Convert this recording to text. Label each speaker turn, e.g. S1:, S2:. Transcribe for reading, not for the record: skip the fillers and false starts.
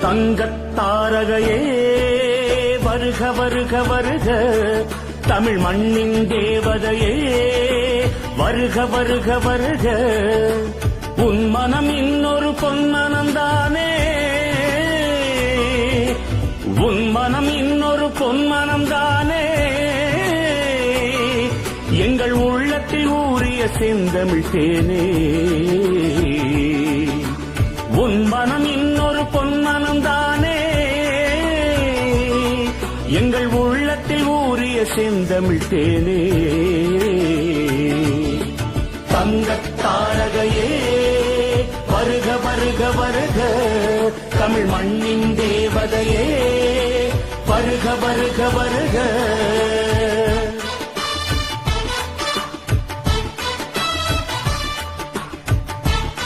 S1: தங்கத் தாரகையே வருக வருக வருக, தமிழ் மண்ணின் தேவதையே வருக வருக வருக. உன் மனம் இன்னொரு பொன்மனம்தானே, உன் மனம் இன்னொரு பொன்மனம்தானே, எங்கள் உள்ளத்தில் ஊறிய செந்தமிழ் தேனே. உன் மனம் இன்னொரு பொன்மனம்தானே, எங்கள் உள்ளத்தில் ஊறிய செந்தமிழ் தேனே. தங்கத் தாரகையே வருக வருக வருக, தமிழ் மண்ணின் தேவதையே வருக வருக வருக.